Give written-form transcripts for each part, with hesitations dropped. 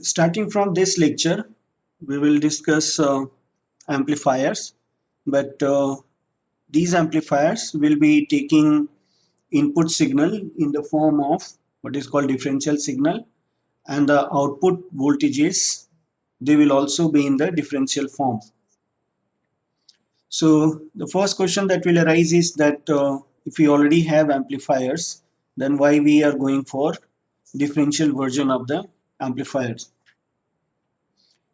Starting from this lecture, we will discuss amplifiers, but these amplifiers will be taking input signal in the form of what is called differential signal, and the output voltages, they will also be in the differential form. So the first question that will arise is that if we already have amplifiers, then why we are going for differential version of the amplifiers?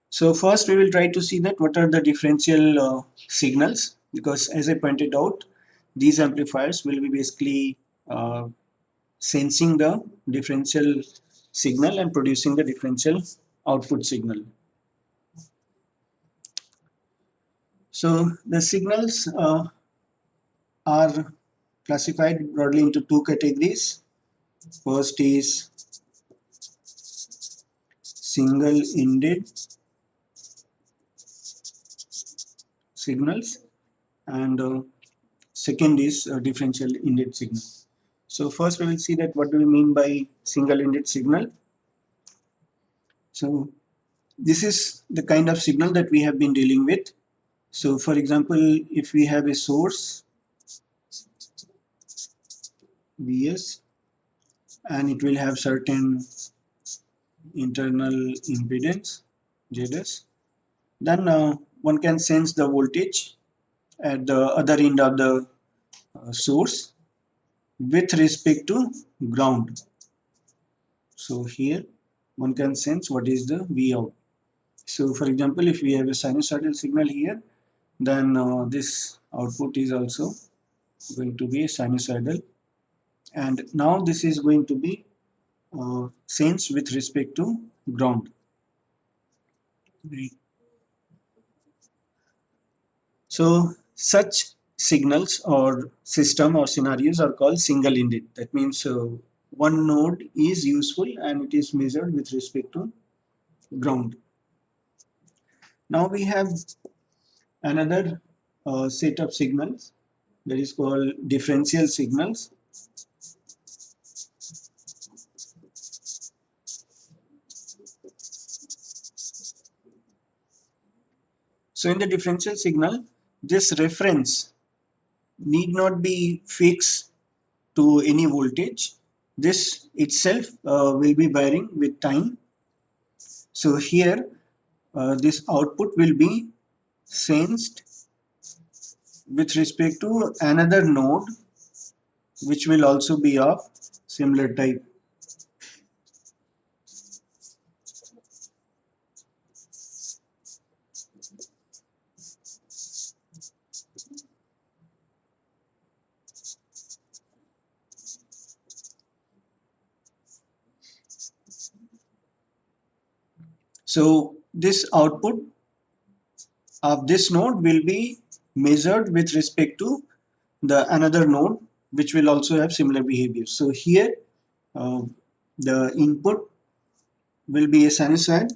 So first we will try to see that what are the differential signals, because as I pointed out, these amplifiers will be basically sensing the differential signal and producing the differential output signal. So the signals are classified broadly into two categories. First is single-ended signals, and second is differential ended signal. So first we will see that what do we mean by single-ended signal. So this is the kind of signal that we have been dealing with. So for example, if we have a source Vs and it will have certain internal impedance Zs, then one can sense the voltage at the other end of the source with respect to ground. So here one can sense what is the V out. So for example, if we have a sinusoidal signal here, then this output is also going to be sinusoidal, and now this is going to be sensed with respect to ground. Right. So such signals or system or scenarios are called single-ended. That means one node is useful and it is measured with respect to ground. Now we have another set of signals that is called differential signals. So in the differential signal, this reference need not be fixed to any voltage. This itself will be varying with time. So here this output will be sensed with respect to another node which will also be of similar type. So this output of this node will be measured with respect to the another node which will also have similar behavior. So here the input will be a sinusoid.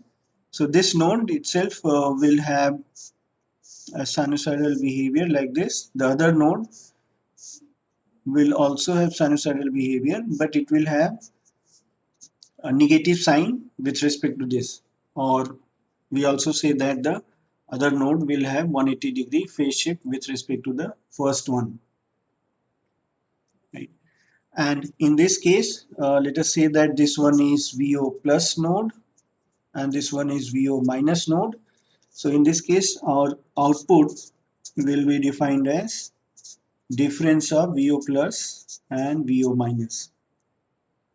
So this node itself will have a sinusoidal behavior like this. The other node will also have sinusoidal behavior, but it will have a negative sign with respect to this. Or we also say that the other node will have 180-degree phase shift with respect to the first one. Right? And in this case, let us say that this one is VO plus node and this one is VO minus node. So in this case, our output will be defined as difference of VO plus and VO minus.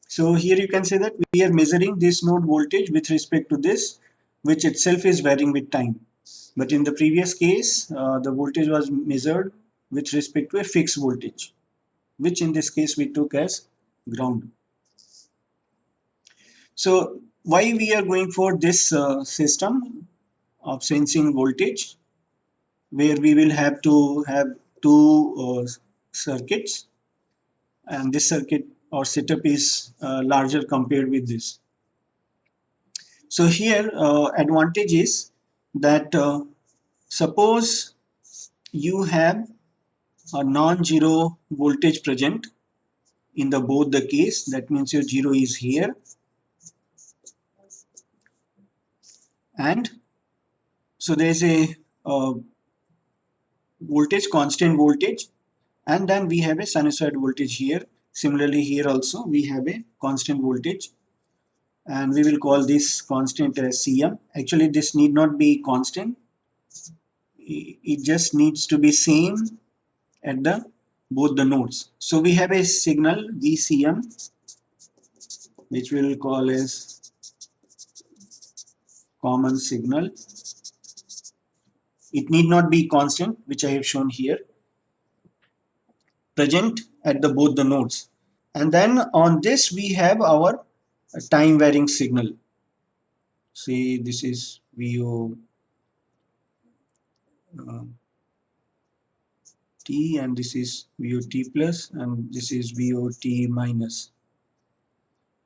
So here you can say that we are measuring this node voltage with respect to this, which itself is varying with time. But in the previous case, the voltage was measured with respect to a fixed voltage, which in this case we took as ground. So why we are going for this system of sensing voltage, where we will have to have two circuits, and this circuit or setup is larger compared with this. So here advantage is that suppose you have a non-zero voltage present in the both the case, that means your zero is here and so there is a voltage, constant voltage, and then we have a sinusoid voltage here. Similarly, here also we have a constant voltage, and we will call this constant as Cm. Actually, this need not be constant. It just needs to be same at the both the nodes. So we have a signal VCM, which we will call as common signal. It need not be constant, which I have shown here, present at the both the nodes. And then on this we have our time varying signal. See, this is VO T, and this is VOT plus, and this is VOT minus.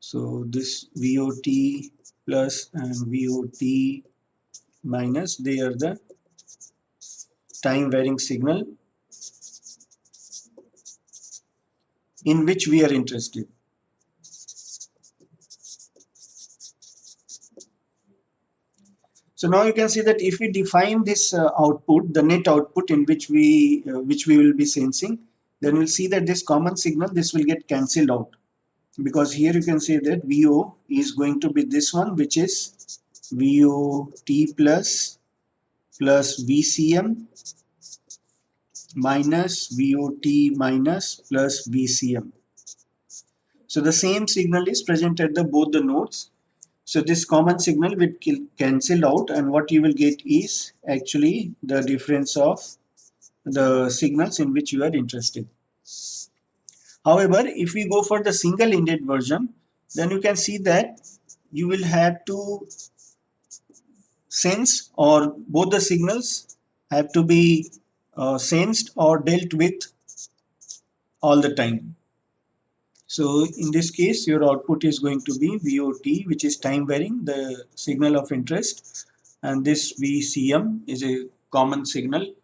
So this VOT plus and VOT minus, they are the time varying signal in which we are interested. So now you can see that if we define this output, the net output in which we will be sensing, then we'll see that this common signal, this will get cancelled out, because here you can say that VO is going to be this one, which is VOT plus VCM minus VOT minus plus VCM. So the same signal is present at the both the nodes. So this common signal will cancel out, and what you will get is actually the difference of the signals in which you are interested. However, if we go for the single-ended version, then you can see that you will have to sense, or both the signals have to be sensed or dealt with all the time. So in this case, your output is going to be VOT, which is time varying, the signal of interest, and this VCM is a common signal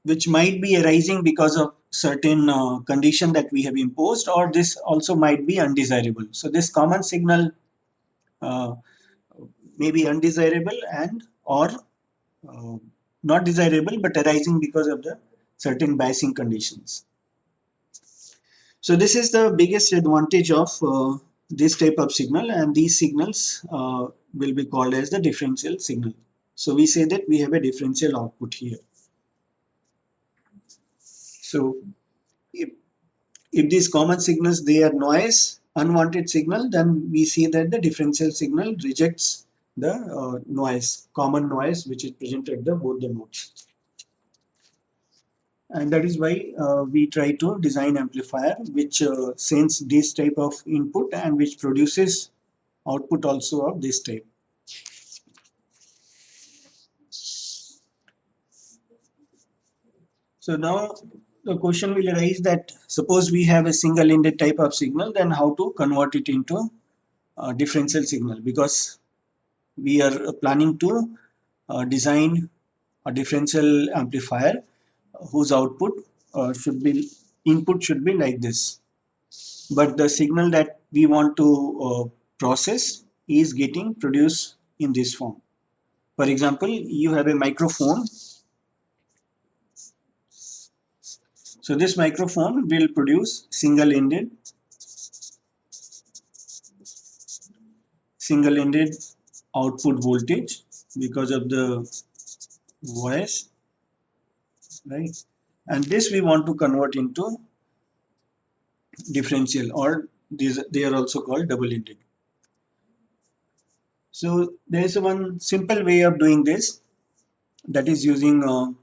which might be arising because of certain condition that we have imposed, or this also might be undesirable. So this common signal uh, may be undesirable and or uh, not desirable, but arising because of the certain biasing conditions. So this is the biggest advantage of this type of signal, and these signals will be called as the differential signal. So we say that we have a differential output here. So if these common signals, they are noise, unwanted signal, then we see that the differential signal rejects the noise, common noise, which is present at the both the nodes. And that is why we try to design amplifier which sends this type of input and which produces output also of this type. So now the question will arise that suppose we have a single-ended type of signal, then how to convert it into a differential signal, because we are planning to design a differential amplifier whose output should be, input should be like this, but the signal that we want to process is getting produced in this form. For example, you have a microphone. So this microphone will produce single-ended output voltage because of the voice, right? And this we want to convert into differential, or these, they are also called double-ended. So there is one simple way of doing this, that is using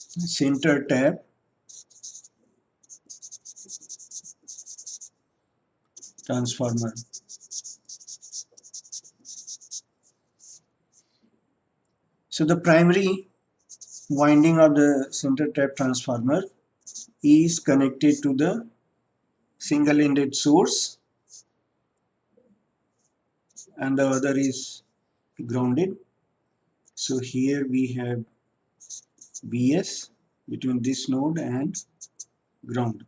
center tap transformer. So the primary winding of the center tap transformer is connected to the single-ended source, and the other is grounded. So here we have Vs between this node and ground.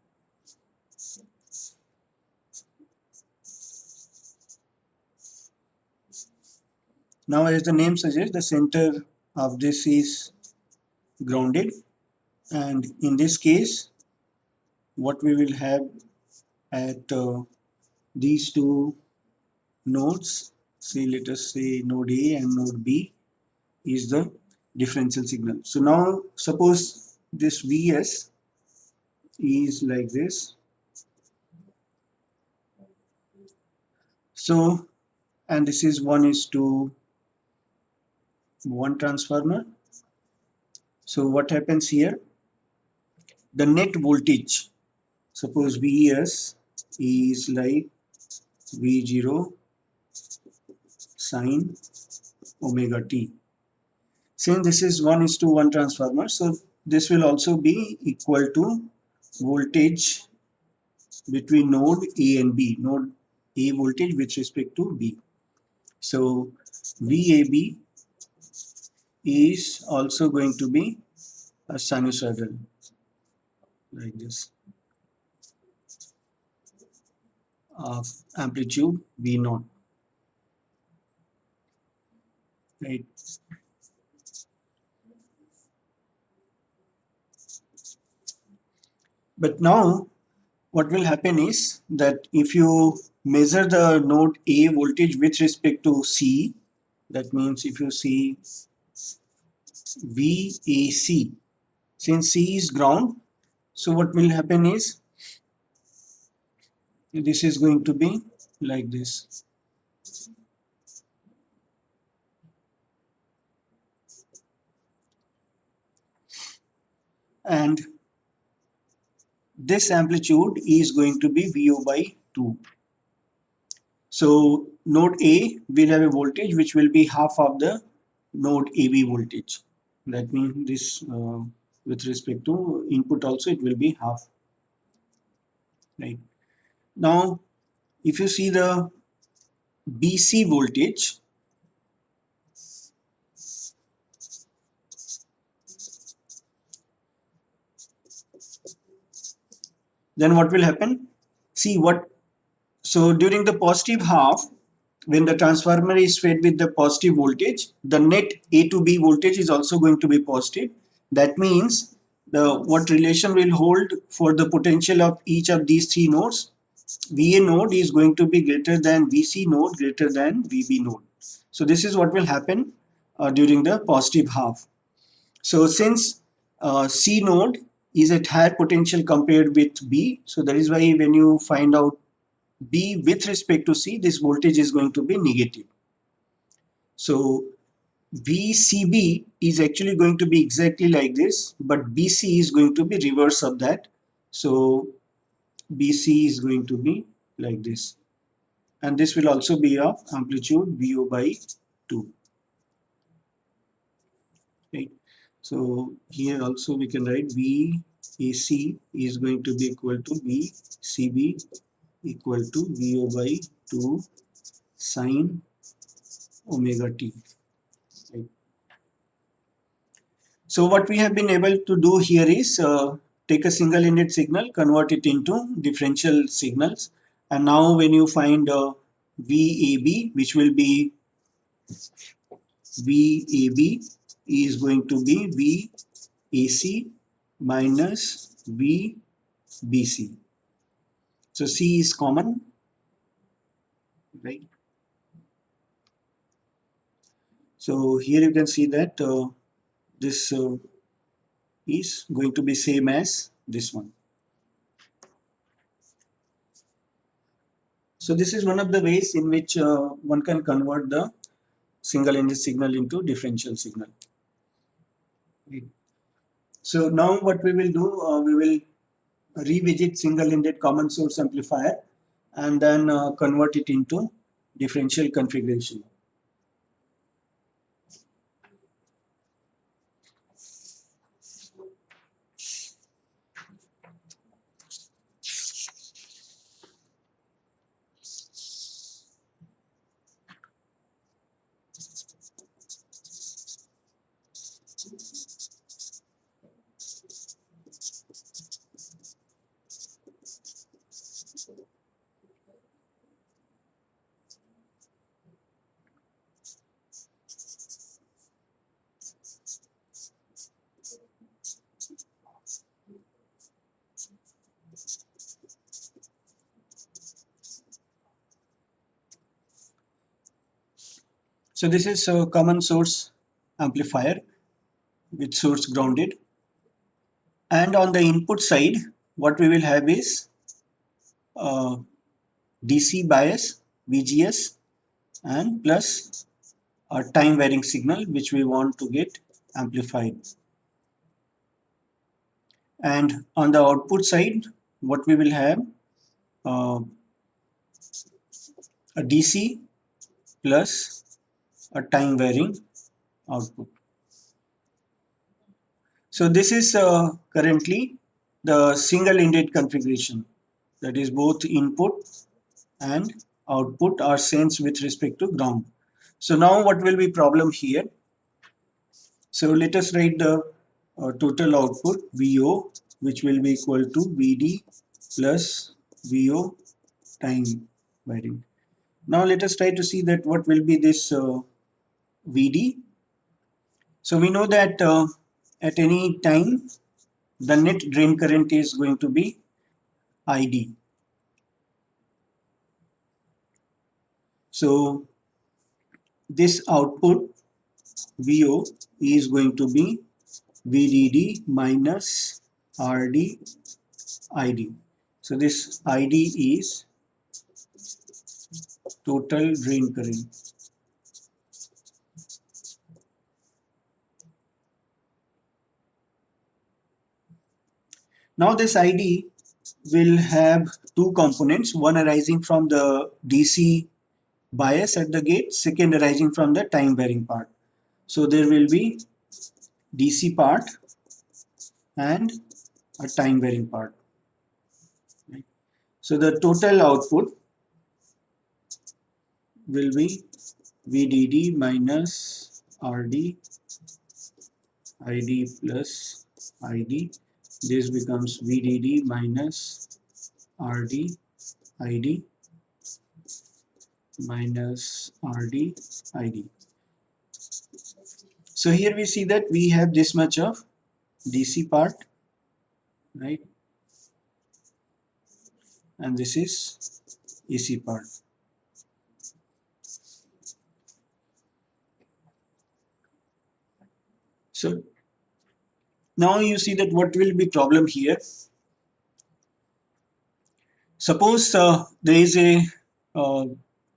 Now, as the name suggests, the center of this is grounded, and in this case, what we will have at these two nodes, say let us say node A and node B, is the differential signal. So now suppose this Vs is like this. So, and this is 1:1 transformer. So what happens here? The net voltage, suppose Vs is like V0 sine omega t. Since this is 1:1 transformer, so this will also be equal to voltage between node A and B, node A voltage with respect to B. So VAB is also going to be a sinusoidal like this of amplitude V0, right? But now what will happen is that if you measure the node A voltage with respect to C, that means if you see VAC, since C is ground, so what will happen is this is going to be like this. And this amplitude is going to be VO by 2. So node A will have a voltage which will be half of the node AB voltage. That means this with respect to input also it will be half, right? Now if you see the BC voltage, then what will happen? See what, so during the positive half, when the transformer is fed with the positive voltage, the net A to B voltage is also going to be positive. That means the what relation will hold for the potential of each of these three nodes? VA node is going to be greater than VC node greater than VB node. So this is what will happen during the positive half. So since C node is at higher potential compared with B, so that is why when you find out B with respect to C, this voltage is going to be negative. So VCB is actually going to be exactly like this, but BC is going to be reverse of that. So BC is going to be like this. And this will also be of amplitude VO by 2. Right? So here also we can write VAC is going to be equal to VCB equal to VO by 2 sine omega t. Right? So what we have been able to do here is take a single ended signal, convert it into differential signals, and now when you find VAB, which will be VAB is going to be VAC minus VBC. So C is common, right? So here you can see that this is going to be same as this one. So this is one of the ways in which one can convert the single ended signal into differential signal. So now what we will do, we will revisit single ended common source amplifier and then convert it into differential configuration. So this is a common source amplifier with source grounded. And on the input side, what we will have is DC bias, VGS, and plus a time varying signal which we want to get amplified. And on the output side, what we will have uh, a DC plus a time varying output. So this is currently the single-ended configuration, that is both input and output are sensed with respect to ground. So now what will be problem here? So let us write the total output VO, which will be equal to VD plus VO time varying. Now let us try to see that what will be this VD. So we know that at any time the net drain current is going to be ID. So this output VO is going to be VDD minus RD ID. So this ID is total drain current. Now this ID will have two components, one arising from the DC bias at the gate, second arising from the time varying part. So there will be DC part and a time varying part. So the total output will be VDD minus RD ID plus ID. This becomes VDD minus RD ID minus RD ID. So here we see that we have this much of DC part, right? And this is AC part. So now you see that what will be problem here. Suppose there is a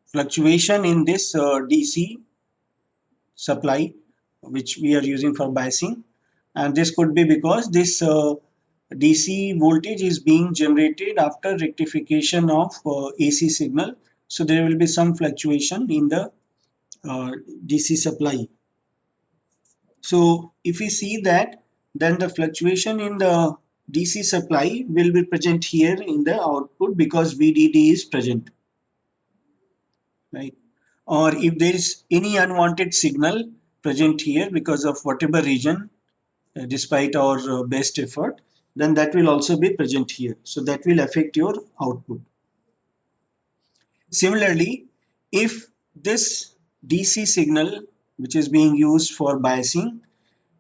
fluctuation in this DC supply which we are using for biasing, and this could be because this DC voltage is being generated after rectification of AC signal. So there will be some fluctuation in the DC supply. So if we see that, then the fluctuation in the DC supply will be present here in the output because VDD is present, right? Or if there is any unwanted signal present here because of whatever reason, despite our best effort, then that will also be present here. So that will affect your output. Similarly, if this DC signal which is being used for biasing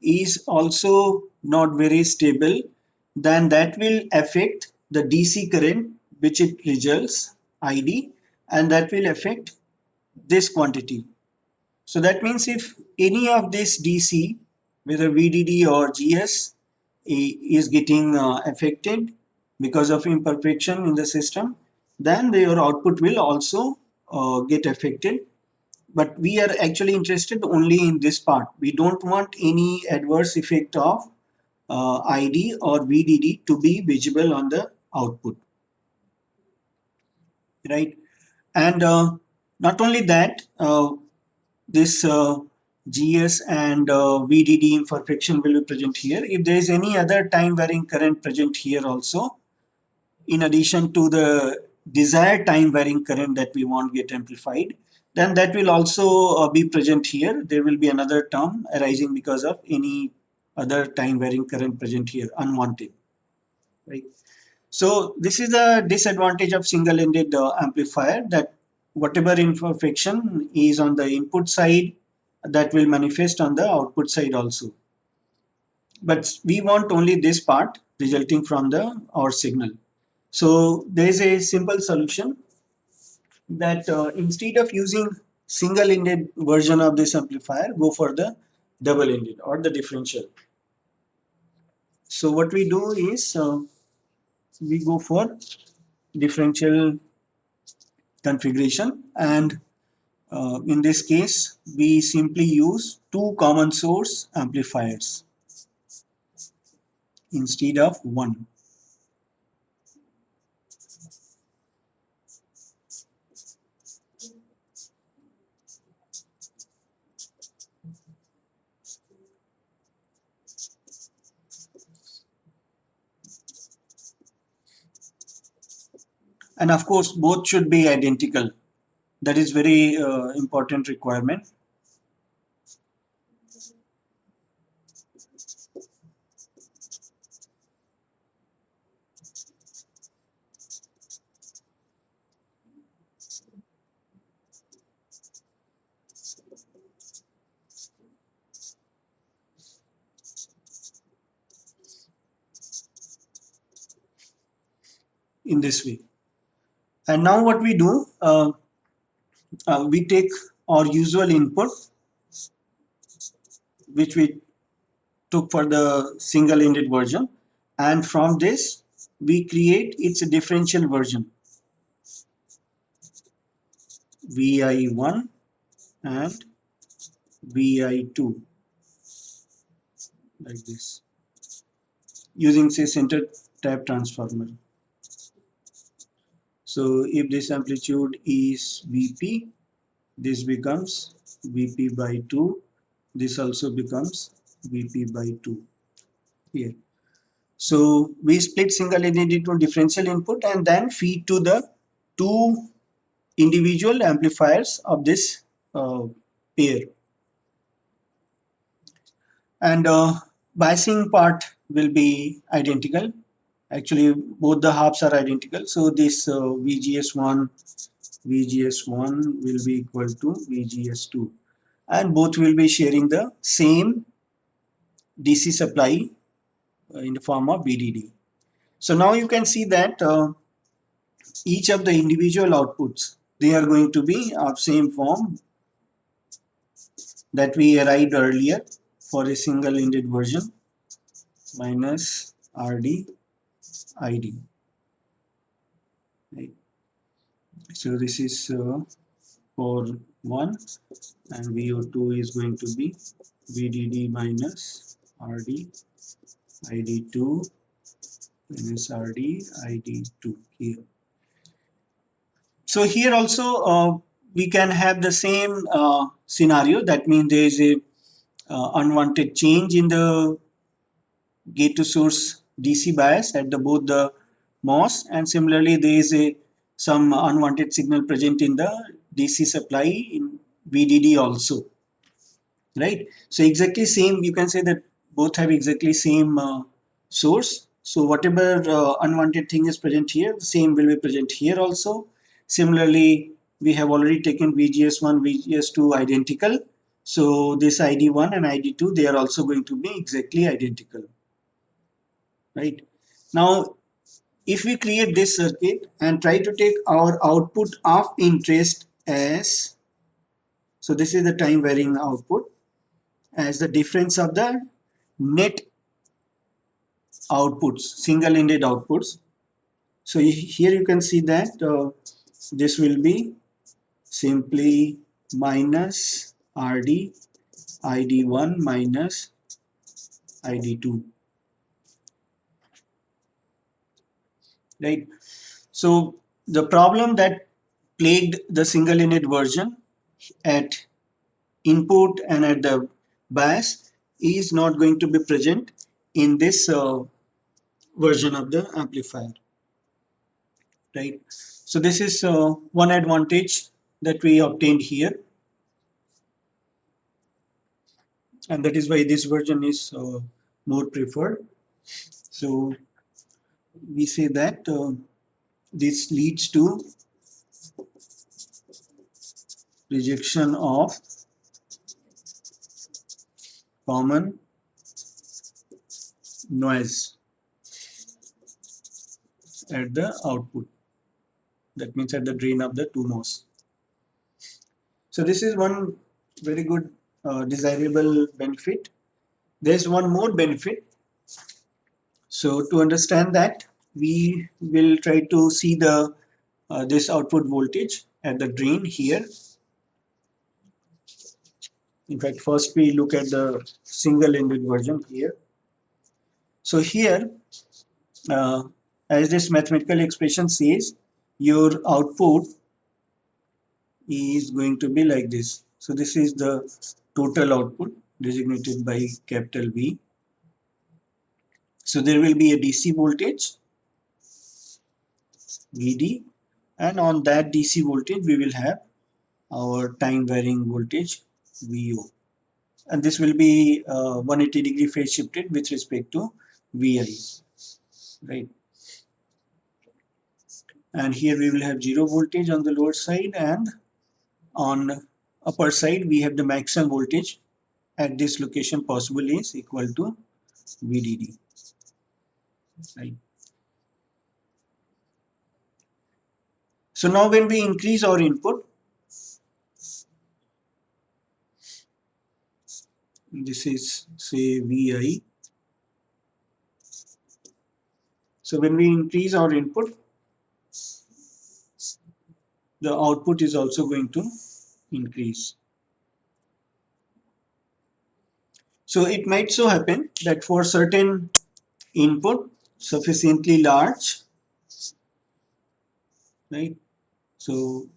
is also not very stable, then that will affect the DC current which it results, ID, and that will affect this quantity. So that means if any of this DC, whether VDD or GS, is getting affected because of imperfection in the system, then your output will also get affected. But we are actually interested only in this part. We don't want any adverse effect of ID or VDD to be visible on the output, right? And not only that, this GS and VDD imperfection will be present here. If there is any other time varying current present here also, in addition to the desired time varying current that we want get amplified, then that will also be present here. There will be another term arising because of any other time varying current present here, unwanted, right? So this is the disadvantage of single-ended amplifier, that whatever imperfection is on the input side, that will manifest on the output side also. But we want only this part resulting from the our signal. So there is a simple solution that instead of using single-ended version of this amplifier, go for the double-ended or the differential. So what we do is we go for differential configuration, and in this case we simply use two common source amplifiers instead of one. And of course both should be identical. That is very important requirement. In this way. And now what we do, we take our usual input which we took for the single-ended version, and from this we create its differential version, VI1 and VI2, like this, using say center tap transformer. So if this amplitude is Vp, this becomes Vp by 2, this also becomes Vp by 2 here. So we split single-ended into differential input and then feed to the two individual amplifiers of this pair. And biasing part will be identical. Actually, both the halves are identical. So this VGS1 will be equal to VGS2, and both will be sharing the same DC supply in the form of VDD. So now you can see that each of the individual outputs, they are going to be of same form that we arrived earlier for a single-ended version, minus RD ID. Right. So this is for 1, and VO2 is going to be VDD minus RD ID2 minus RD ID2 here. So here also we can have the same scenario. That means there is a unwanted change in the gate to source DC bias at the both the MOS, and similarly there is a some unwanted signal present in the DC supply in VDD also, right? So exactly same, you can say that both have exactly same source. So whatever unwanted thing is present here, the same will be present here also. Similarly, we have already taken VGS1, VGS2 identical. So this ID1 and ID2, they are also going to be exactly identical, right? Now, if we create this circuit and try to take our output of interest as, so this is the time varying output, as the difference of the net outputs, single-ended outputs. So here you can see that this will be simply minus RD ID1 minus ID2, right? So the problem that plagued the single-ended version at input and at the bias is not going to be present in this version of the amplifier, right? So this is one advantage that we obtained here, and that is why this version is more preferred. So we say that this leads to rejection of common noise at the output. That means at the drain of the two MOS. So this is one very good desirable benefit. There's one more benefit. So to understand that, we will try to see the this output voltage at the drain here. In fact, first we look at the single-ended version here. So here, uh, as this mathematical expression says, your output is going to be like this. So this is the total output designated by capital V. So there will be a DC voltage Vd, and on that DC voltage we will have our time varying voltage Vo, and this will be 180-degree phase shifted with respect to Vi, right? And here we will have zero voltage on the lower side, and on upper side we have the maximum voltage at this location possible is equal to VDD, right? So now when we increase our input, this is say Vi. So when we increase our input, the output is also going to increase. So it might so happen that for certain input sufficiently large, right? So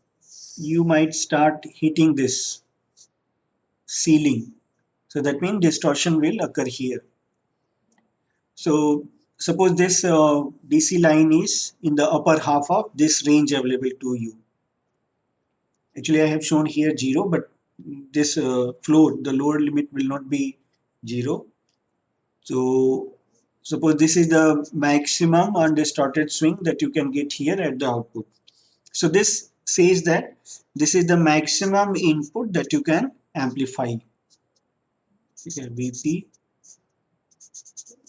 you might start hitting this ceiling. So that means distortion will occur here. So suppose this DC line is in the upper half of this range available to you. Actually, I have shown here 0, but this floor, the lower limit will not be 0. So suppose this is the maximum undistorted swing that you can get here at the output. So this says that this is the maximum input that you can amplify. Okay, VP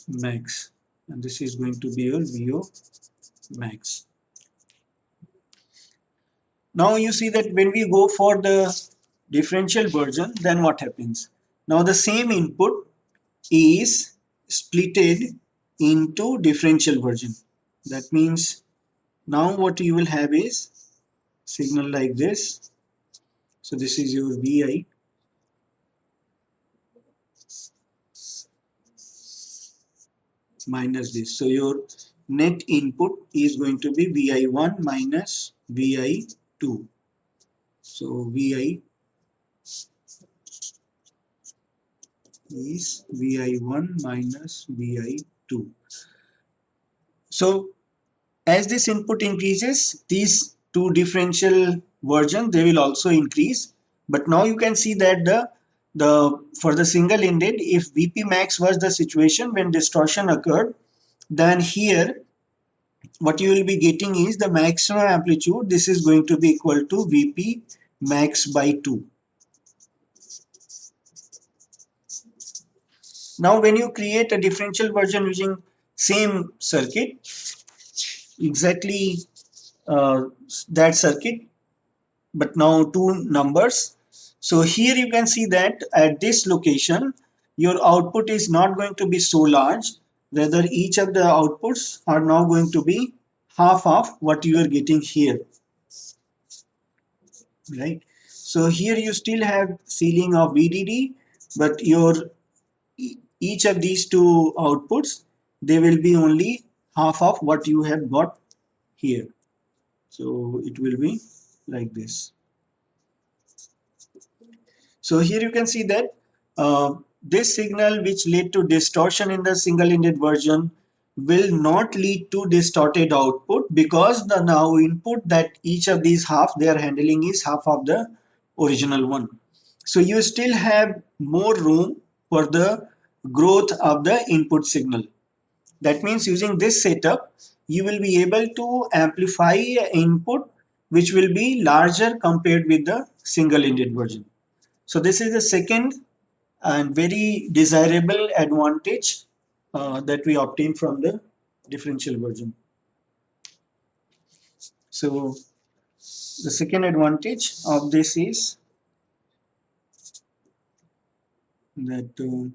max, and this is going to be your VO max. Now you see that when we go for the differential version, then what happens? Now the same input is splitted into differential version. That means now what you will have is signal like this. So this is your Vi, minus this. So your net input is going to be Vi1 minus Vi2. So Vi is Vi1 minus Vi2. So as this input increases, these two differential versions, they will also increase. But now you can see that for the single ended, if Vp max was the situation when distortion occurred, then here what you will be getting is the maximum amplitude. This is going to be equal to Vp max by 2. Now when you create a differential version using same circuit, exactly that circuit, but now two numbers. So here you can see that at this location, your output is not going to be so large. Rather, each of the outputs are now going to be half of what you are getting here, right? So here you still have ceiling of VDD, but each of these two outputs, they will be only half of what you have got here. So it will be like this. So here you can see that this signal which led to distortion in the single-ended version will not lead to distorted output, because the now input that each of these half they are handling is half of the original one. So you still have more room for the growth of the input signal. That means using this setup, you will be able to amplify input which will be larger compared with the single-ended version. So this is the second and very desirable advantage that we obtain from the differential version. So the second advantage of this is that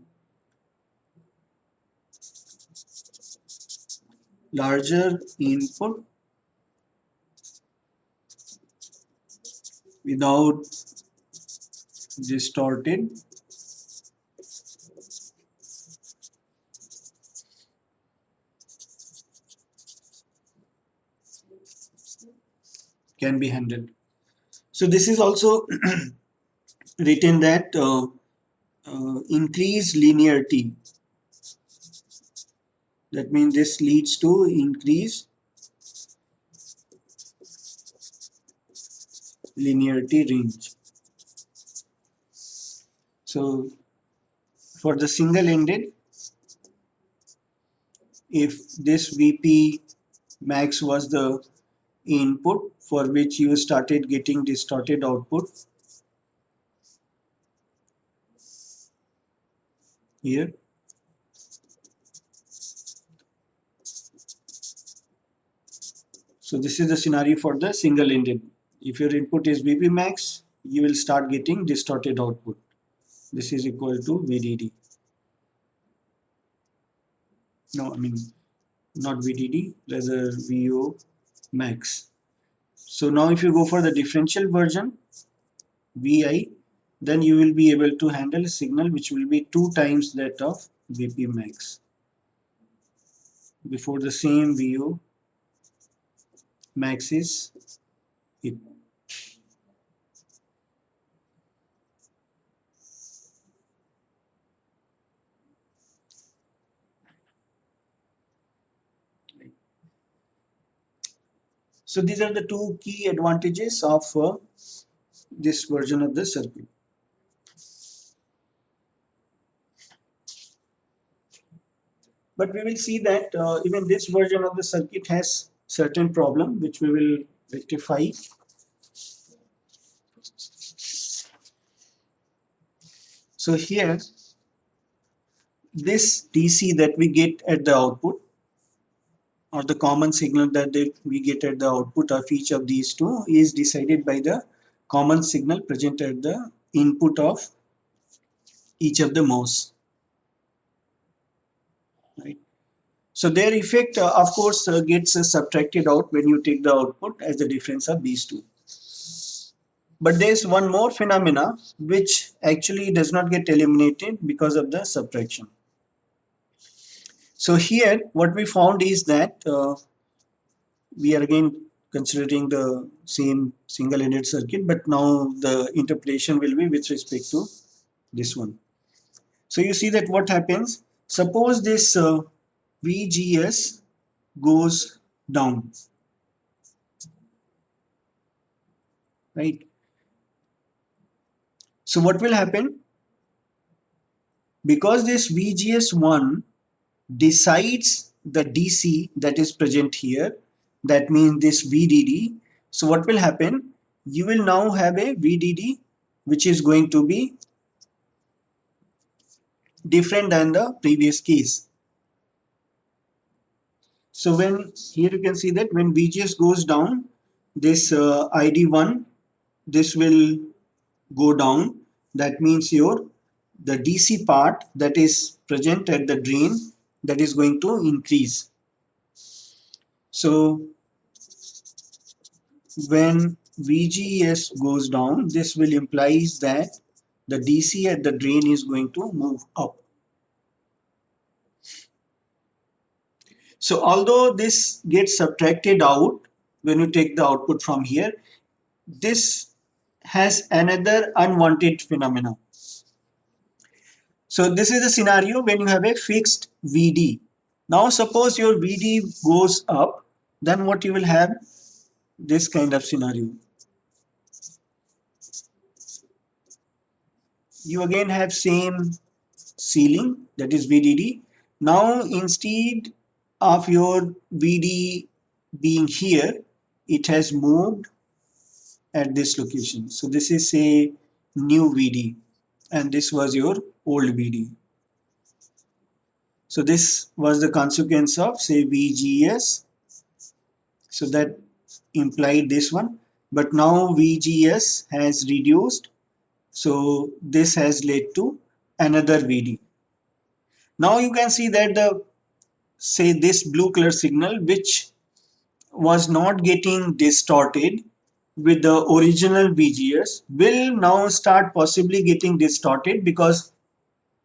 larger input without distorted can be handled. So this is also written that increase linearity. That means this leads to increase linearity range. So for the single ended, if this VP max was the input for which you started getting distorted output here, so this is the scenario for the single ended. If your input is VP max, you will start getting distorted output. This is equal to VDD. No, I mean not VDD, rather VO max. So now if you go for the differential version, Vi, then you will be able to handle a signal which will be 2 times that of VP max. Before the same VO max is it. So these are the two key advantages of this version of the circuit. But we will see that even this version of the circuit has certain problem which we will rectify. So here, this DC that we get at the output, or the common signal that we get at the output of each of these two, is decided by the common signal present at the input of each of the MOS. Right? So their effect, of course, gets subtracted out when you take the output as the difference of these two. But there's one more phenomena which actually does not get eliminated because of the subtraction. So here what we found is that we are again considering the same single-ended circuit, but now the interpretation will be with respect to this one. So you see that what happens, suppose this VGS goes down, right? So what will happen, because this VGS1 decides the DC that is present here, that means this VDD. So what will happen, you will now have a VDD which is going to be different than the previous case. So when here you can see that when VGS goes down, this ID1, this will go down. That means the DC part that is present at the drain, that is going to increase. So when VGS goes down, this will implies that the DC at the drain is going to move up. So although this gets subtracted out when you take the output from here, this has another unwanted phenomena. So this is a scenario when you have a fixed VD. Now suppose your VD goes up, then what you will have, this kind of scenario. You again have same ceiling, that is VDD. Now instead of your VD being here, it has moved at this location. So this is a new VD and this was your old VD. So this was the consequence of say VGS. So that implied this one, but now VGS has reduced. So this has led to another VD. Now you can see that the, say, this blue color signal which was not getting distorted with the original VGS will now start possibly getting distorted because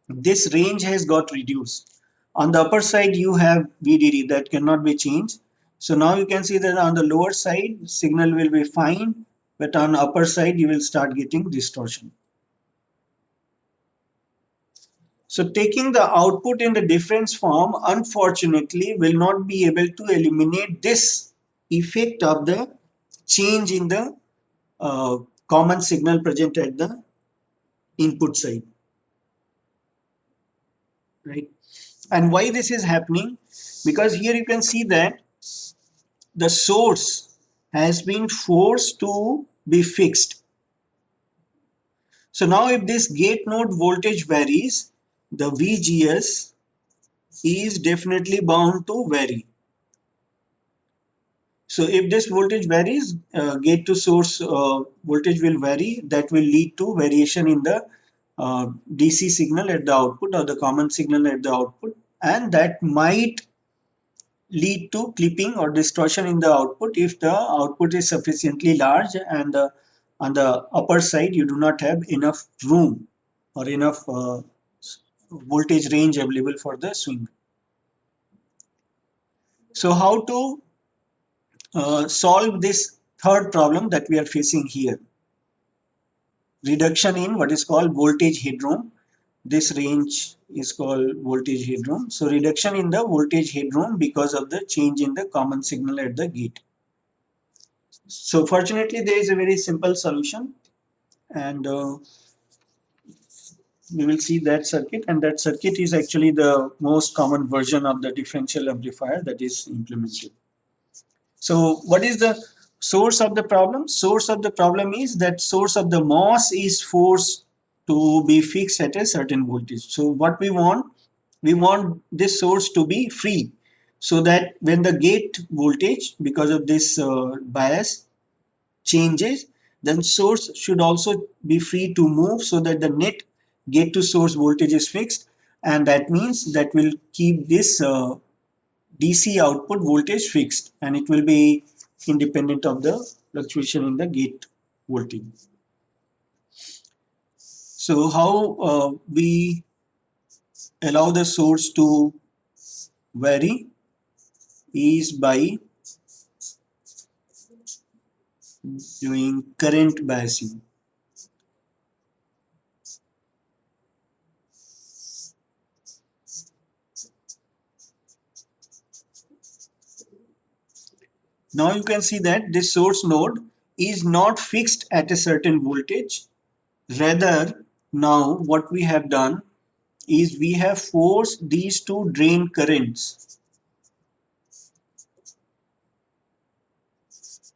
this range has got reduced. On the upper side you have VDD that cannot be changed. So now you can see that on the lower side signal will be fine, but on the upper side you will start getting distortion. So taking the output in the difference form unfortunately will not be able to eliminate this effect of the change in the uh, common signal present at the input side, right? And why this is happening? Because here you can see that the source has been forced to be fixed. So now if this gate node voltage varies, the VGS is definitely bound to vary. So if this voltage varies, gate to source voltage will vary. That will lead to variation in the DC signal at the output or the common signal at the output, and that might lead to clipping or distortion in the output if the output is sufficiently large and on the upper side you do not have enough room or enough voltage range available for the swing. So how to solve this third problem that we are facing here? Reduction in what is called voltage headroom. This range is called voltage headroom. So reduction in the voltage headroom because of the change in the common signal at the gate. So fortunately there is a very simple solution, and we will see that circuit, and that circuit is actually the most common version of the differential amplifier that is implemented. So what is the source of the problem? Source of the problem is that source of the MOS is forced to be fixed at a certain voltage. So what we want this source to be free, so that when the gate voltage because of this bias changes, then source should also be free to move so that the net gate to source voltage is fixed, and that means that will keep this DC output voltage fixed, and it will be independent of the fluctuation in the gate voltage. So how we allow the source to vary is by doing current biasing. Now you can see that this source node is not fixed at a certain voltage. Rather, now what we have done is we have forced these two drain currents,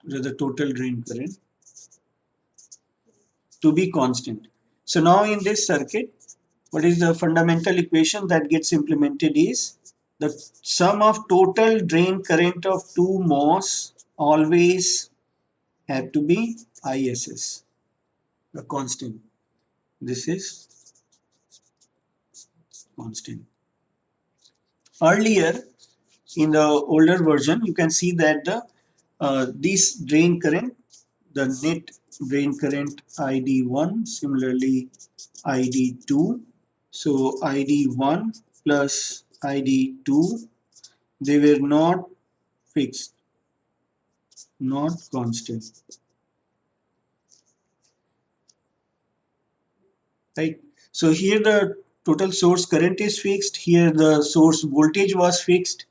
the total drain current, to be constant. So now in this circuit, what is the fundamental equation that gets implemented is the sum of total drain current of two MOS always have to be ISS, a constant. This is constant. Earlier, in the older version, you can see that the this drain current, the net drain current ID1, similarly ID2. So ID1 plus ID2, they were not fixed, not constant, right? So here the total source current is fixed, here the source voltage was fixed,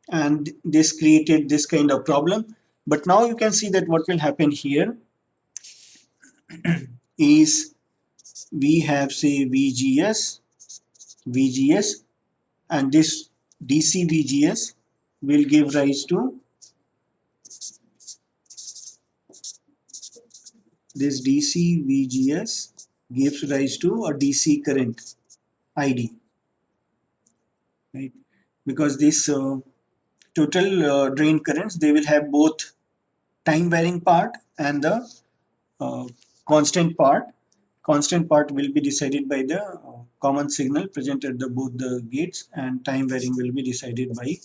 and this created this kind of problem. But now you can see that what will happen here is we have, say, VGS, and this DC VGS will give rise to this DC VGS gives rise to a DC current ID, right? Because this total drain currents, they will have both time varying part and the uh, constant part. constant part will be decided by the common signal present at both the gates, and time varying will be decided by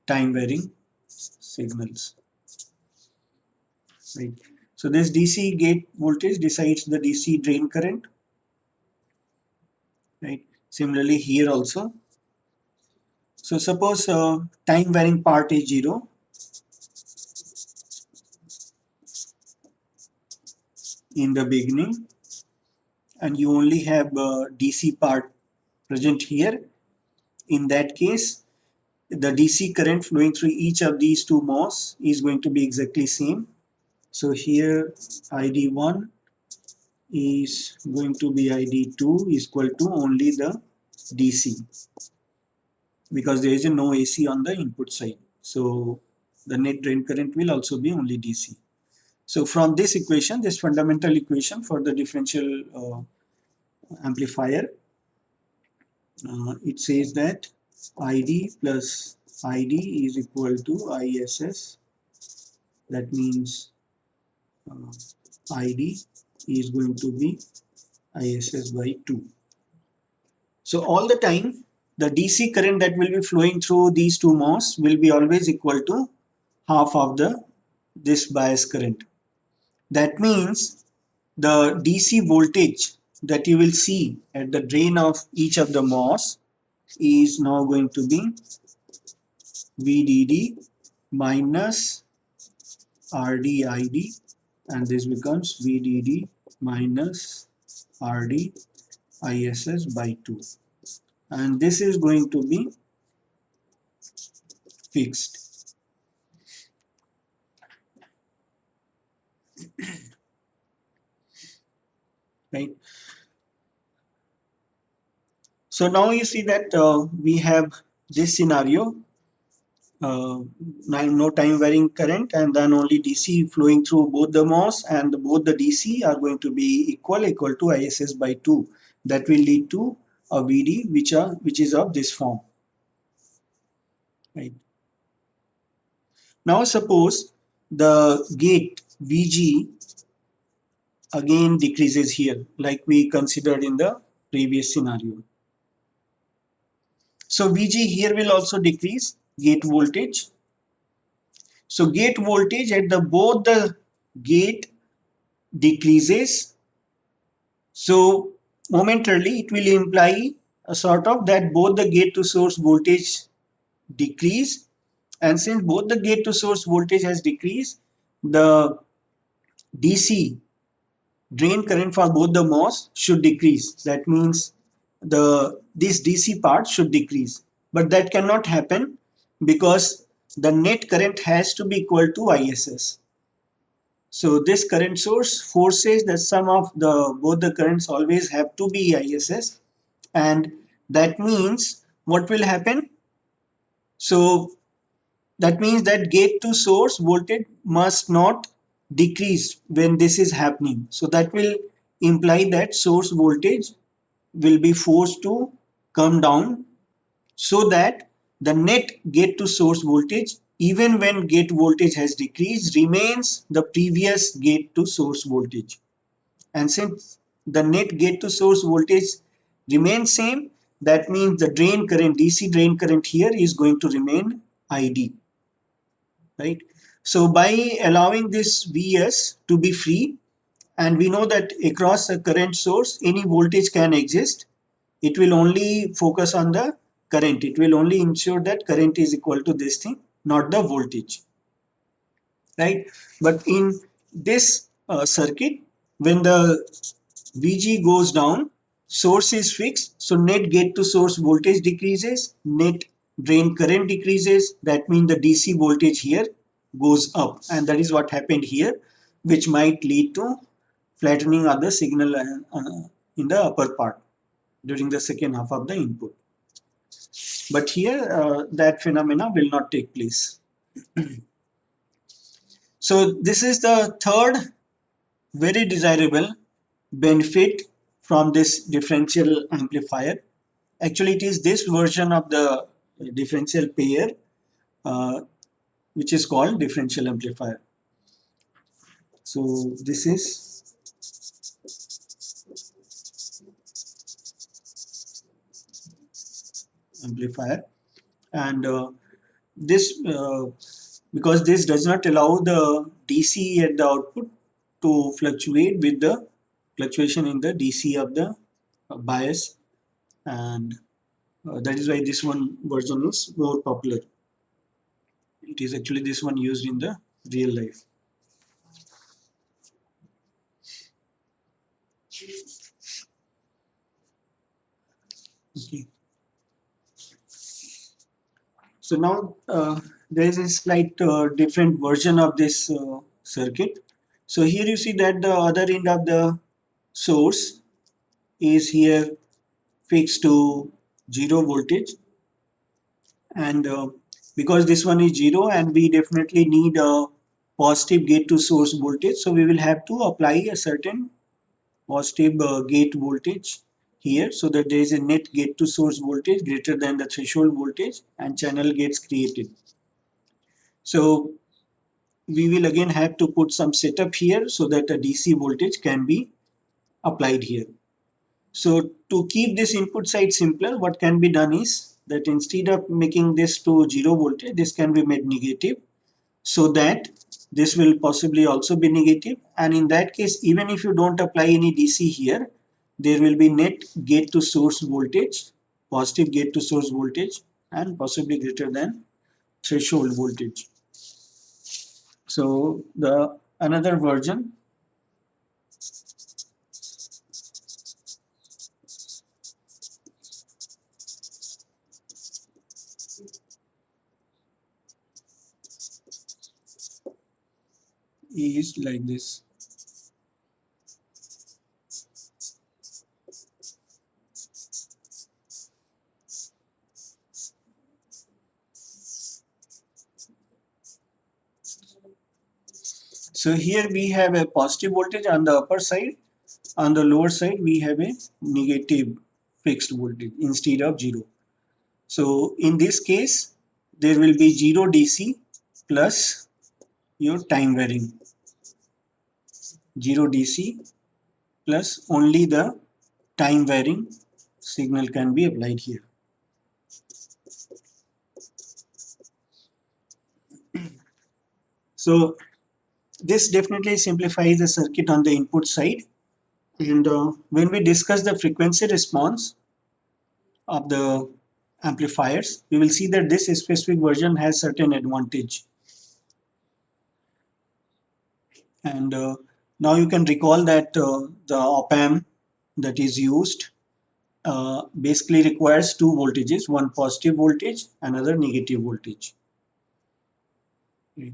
time varying signals. Right. So this DC gate voltage decides the DC drain current. Right. Similarly here also. So suppose time varying part is 0. In the beginning, and you only have DC part present here. In that case, the DC current flowing through each of these two MOS is going to be exactly same. So here ID1 is going to be ID2 is equal to only the DC, because there is no AC on the input side. So the net drain current will also be only DC. So from this equation, this fundamental equation for the differential amplifier, it says that ID plus ID is equal to ISS. That means ID is going to be ISS by 2. So all the time, the DC current that will be flowing through these two MOS will be always equal to half of this bias current. That means the DC voltage that you will see at the drain of each of the MOS is now going to be VDD minus RDID, and this becomes VDD minus RD ISS by 2, and this is going to be fixed. Right. So now you see that we have this scenario, no time varying current, and then only DC flowing through both the MOS, and both the DC are going to be equal to ISS by 2. That will lead to a VD which is of this form. Right. Now suppose the gate VG again decreases here, like we considered in the previous scenario. So VG here will also decrease gate voltage. So gate voltage at both the gate decreases. So momentarily it will imply a sort of that both the gate to source voltage decrease, and since both the gate to source voltage has decreased, the DC drain current for both the MOS should decrease. That means this DC part should decrease, but that cannot happen because the net current has to be equal to ISS. So this current source forces the sum of both the currents always have to be ISS, and that means what will happen? So that means that gate to source voltage must not decrease when this is happening. So that will imply that source voltage will be forced to come down, so that the net gate to source voltage, even when gate voltage has decreased, remains the previous gate to source voltage. And since the net gate to source voltage remains same, that means the drain current, DC drain current here is going to remain ID. Right. So by allowing this Vs to be free, and we know that across a current source any voltage can exist, it will only focus on the current. It will only ensure that current is equal to this thing, not the voltage. Right. But in this circuit, when the Vg goes down, source is fixed, so net gate to source voltage decreases, net drain current decreases. That means the DC voltage here goes up, and that is what happened here, which might lead to flattening of the signal in the upper part during the second half of the input. But here that phenomena will not take place. So this is the third very desirable benefit from this differential amplifier. Actually, it is this version of the differential pair which is called differential amplifier. So this is amplifier, and this because this does not allow the DC at the output to fluctuate with the fluctuation in the DC of the bias, and that is why this one version is more popular. It is actually this one used in the real life. Okay. So now there is a slight different version of this circuit. So here you see that the other end of the source is here fixed to 0 voltage, and because this one is 0 and we definitely need a positive gate to source voltage, so we will have to apply a certain positive gate voltage here, so that there is a net gate to source voltage greater than the threshold voltage and channel gets created. So we will again have to put some setup here so that a DC voltage can be applied here. So to keep this input side simpler, what can be done is that instead of making this to 0 voltage, this can be made negative, so that this will possibly also be negative, and in that case, even if you don't apply any DC here, there will be net gate to source voltage, positive gate to source voltage, and possibly greater than threshold voltage. So the another version is like this. So here we have a positive voltage on the upper side, on the lower side we have a negative fixed voltage instead of 0. So in this case there will be 0 DC plus your time varying, 0 DC plus only the time varying signal can be applied here. So this definitely simplifies the circuit on the input side, and when we discuss the frequency response of the amplifiers, we will see that this specific version has certain advantage. And now you can recall that the op-amp that is used basically requires two voltages, one positive voltage, another negative voltage. Okay.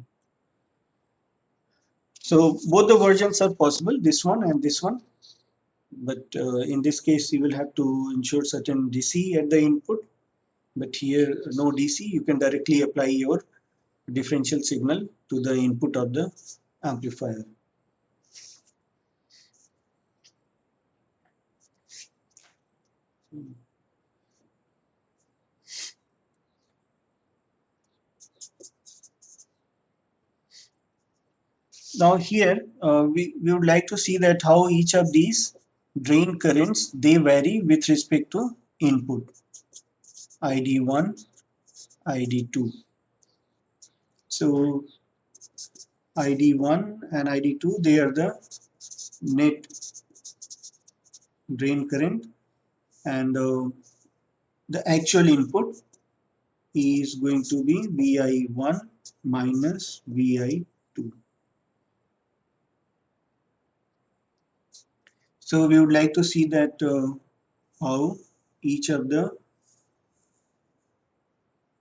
So both the versions are possible, this one and this one. But in this case, you will have to ensure certain DC at the input. But here, no DC, you can directly apply your differential signal to the input of the amplifier. Now here we would like to see that how each of these drain currents they vary with respect to input ID1, ID2. So ID1 and ID2 they are the net drain current, and the actual input is going to be VI1 minus VI2. So we would like to see that how each of the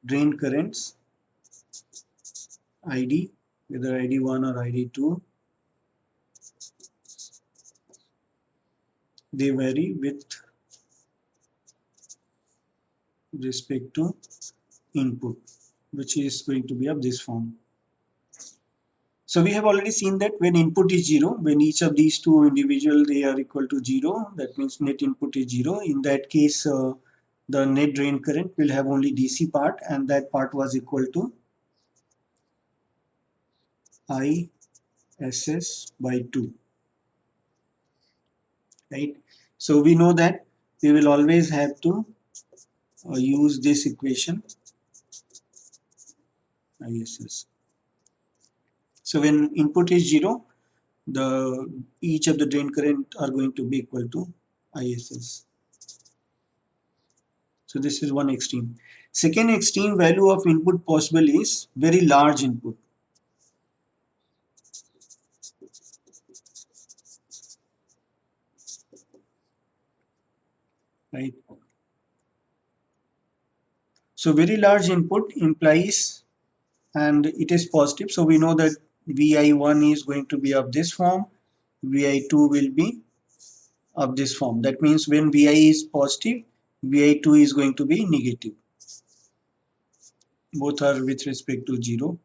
drain currents ID, whether ID1 or ID2, they vary with respect to input, which is going to be of this form. So we have already seen that when input is 0, when each of these two individual they are equal to 0, that means net input is 0. In that case, the net drain current will have only DC part, and that part was equal to ISS by 2. Right? So we know that we will always have to use this equation ISS. So when input is 0, the each of the drain current are going to be equal to ISS. So this is one extreme. Second extreme value of input possible is very large input. Right. So very large input implies, and it is positive. So we know that Vi1 is going to be of this form, Vi2 will be of this form. That means when Vi is positive, Vi2 is going to be negative. Both are with respect to 0.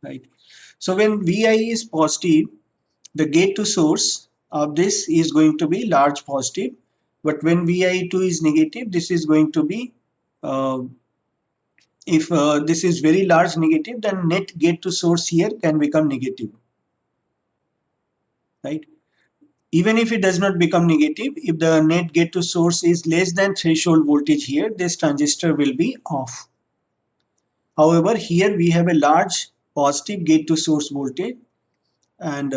Right. So when Vi is positive, the gate to source of this is going to be large positive. But when Vi2 is negative, this is going to be if this is very large negative, then net gate to source here can become negative, right? Even if it does not become negative, if the net gate to source is less than threshold voltage here, this transistor will be off. However, here we have a large positive gate to source voltage, and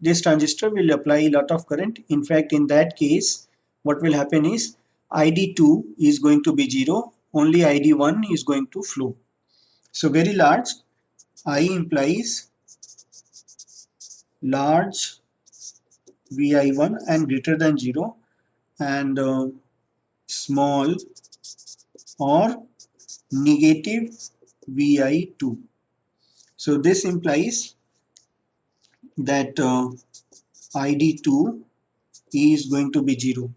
this transistor will apply a lot of current. In fact, in that case, what will happen is ID2 is going to be 0, only ID1 is going to flow. So very large, I implies large Vi1 and greater than 0, and small or negative Vi2. So this implies that ID2 is going to be 0,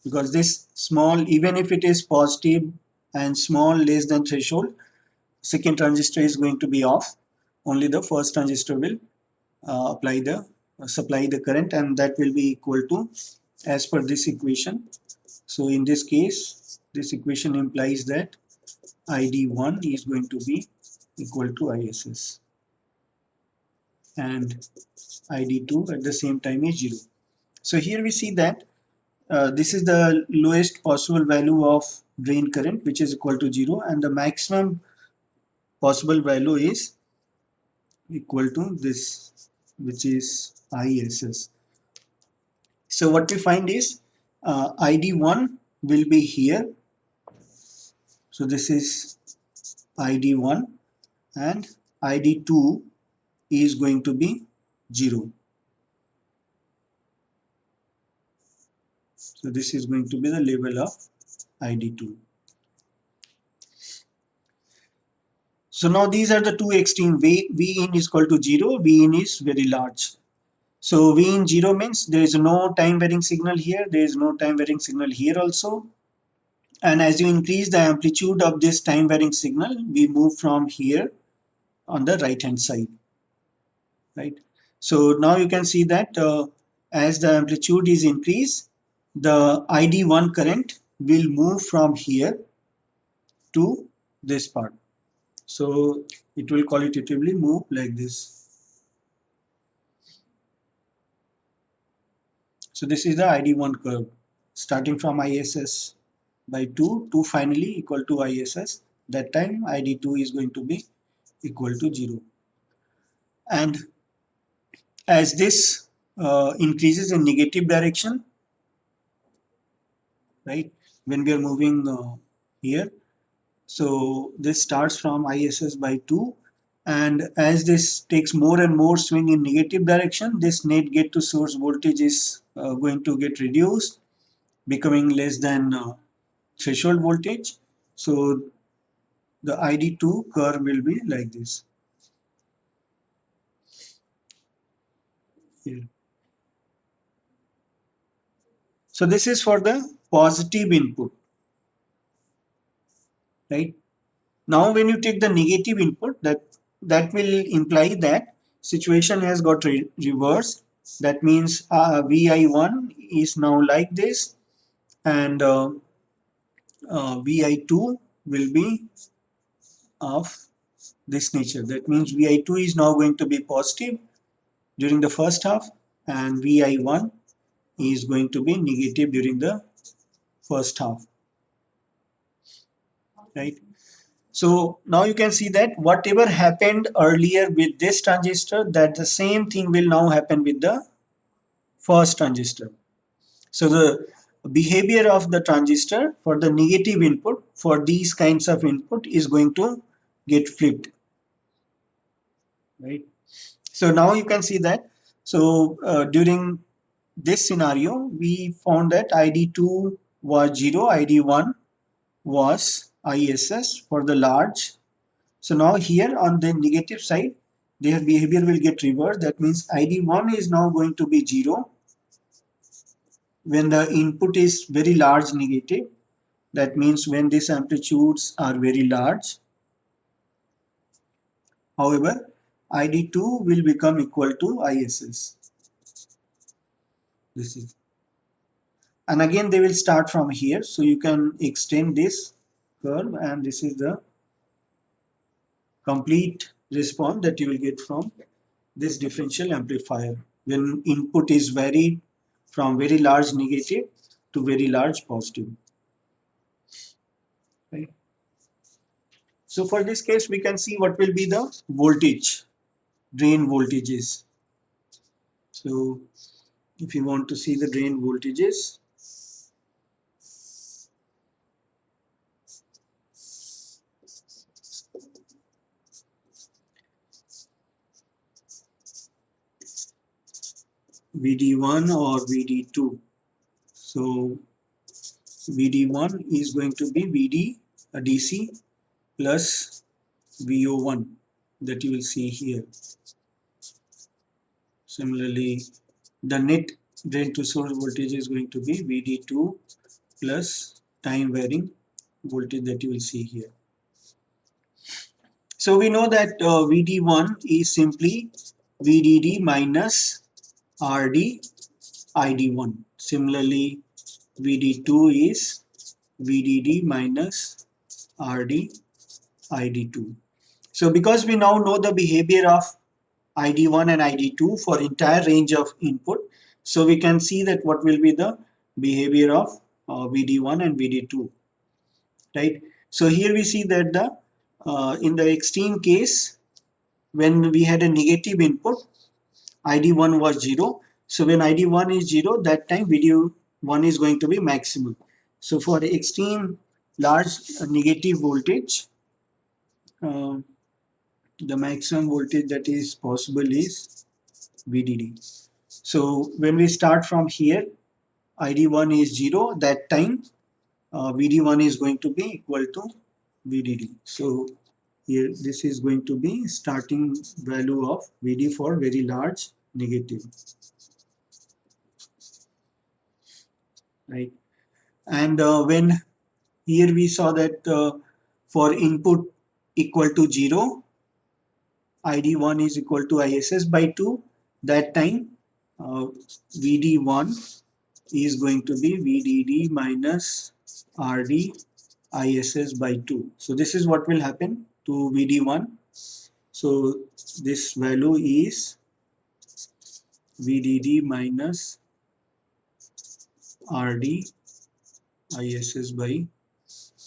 because this small, even if it is positive and small less than threshold, second transistor is going to be off. Only the first transistor will supply the current, and that will be equal to, as per this equation. So in this case, this equation implies that ID1 is going to be equal to ISS, and ID2 at the same time is 0. So here we see that this is the lowest possible value of drain current, which is equal to 0, and the maximum possible value is equal to this, which is ISS. So what we find is ID1 will be here. So this is ID1, and ID2 is going to be 0. So this is going to be the level of ID2. So now these are the two extreme. Vin is equal to 0, Vin is very large. So Vin 0 means there is no time varying signal here, there is no time varying signal here also. And as you increase the amplitude of this time varying signal, we move from here on the right hand side, right? So now you can see that as the amplitude is increased, the ID1 current will move from here to this part. So it will qualitatively move like this. So this is the ID1 curve, starting from ISS by 2 to finally equal to ISS. That time ID2 is going to be equal to 0. And as this increases in negative direction, right, when we are moving here, so this starts from ISS by 2, and as this takes more and more swing in negative direction, this net gate to source voltage is going to get reduced, becoming less than threshold voltage. So the ID2 curve will be like this. Here. So this is for the positive input, right? Now when you take the negative input, that will imply that situation has got reversed. That means Vi1 is now like this, and Vi2 will be of this nature. That means Vi2 is now going to be positive during the first half, and Vi1 is going to be negative during the first half, right? So now you can see that whatever happened earlier with this transistor, that the same thing will now happen with the first transistor. So the behavior of the transistor for the negative input for these kinds of input is going to get flipped, right? So now you can see that. So during this scenario, we found that ID2 was 0, ID1 was ISS for the large. So now here on the negative side, their behavior will get reversed. That means ID1 is now going to be 0 when the input is very large negative. That means when these amplitudes are very large. However, ID2 will become equal to ISS. This is, and again they will start from here. So you can extend this curve, and this is the complete response that you will get from this differential amplifier when input is varied from very large negative to very large positive, right? So for this case, we can see what will be the voltage, drain voltages. So if you want to see the drain voltages, VD1 or VD2. So VD1 is going to be VD DC plus VO1 that you will see here. Similarly, the net drain to source voltage is going to be VD2 plus time varying voltage that you will see here. So we know that VD1 is simply VDD minus RD ID1. Similarly, VD2 is VDD minus RD ID2. So because we now know the behavior of ID1 and ID2 for entire range of input, so we can see that what will be the behavior of VD1 and VD2, right? So here we see that the in the extreme case, when we had a negative input, ID1 was 0. So when ID1 is 0, that time VD1 is going to be maximum. So for the extreme large negative voltage, uh, the maximum voltage that is possible is VDD. So when we start from here, ID1 is 0, that time VD1 is going to be equal to VDD. So here this is going to be starting value of VD for very large negative, right? And when here we saw that for input equal to 0, ID1 is equal to ISS by 2, that time VD1 is going to be VDD minus RD ISS by 2. So this is what will happen to VD1. So this value is VDD minus RD ISS by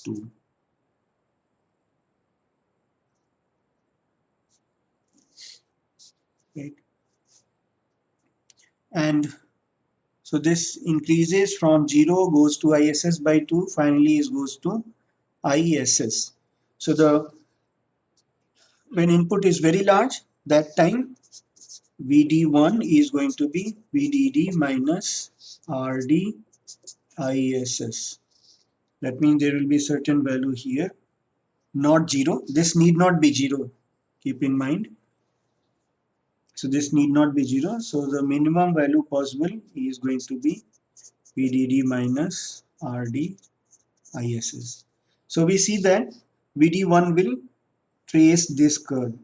2. Right? And so this increases from 0, goes to ISS by 2, finally it goes to ISS. So the when input is very large, that time VD1 is going to be VDD minus RD ISS. That means there will be certain value here, not 0. This need not be 0, keep in mind. So this need not be 0. So the minimum value possible is going to be VDD minus RD ISS. So we see that VD1 will trace this curve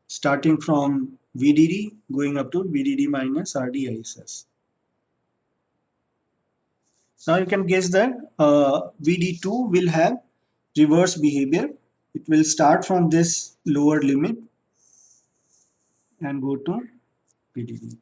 starting from VDD going up to VDD minus RD ISS. Now you can guess that VD2 will have reverse behavior. It will start from this lower limit and go to VDD.